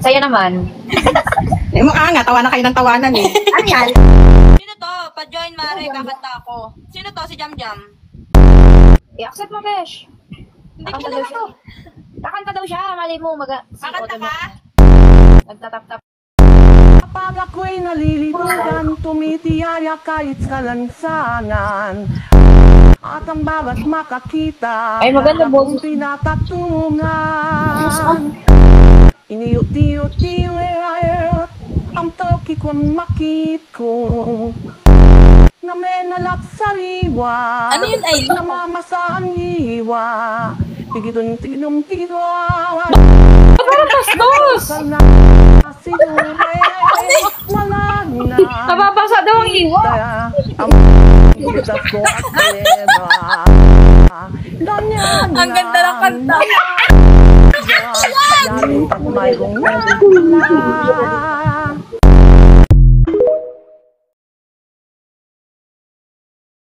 Saya naman. Eh, mukha nga, tawa na kayo ng tawanan eh. Ano yan? Sino to? Pa-join, Mare, kakanta ako. Sino to? Si Jam Jam. I-accept mo, Besh. Hindi ko Kakanta na daw siya. Kakanta daw siya. Malay mo, Kakanta ka? Nagtatap-tap. Kapag ako'y nalilibugan, tumitiyaya kahit sa lansangan. At ang bawat makakita, Ay, maganda, boss. pinatatungan. Iniyot-iyot-iyot, ang toki ko'ng makit ko. Na may nalak sariwa, Ano yun, Ay? namamasaan hiwa. Tigidon-tigidon-tigidon. Parang bastos! Nababasa daw ang iwa. Ang ganda ng kanta. Mayroong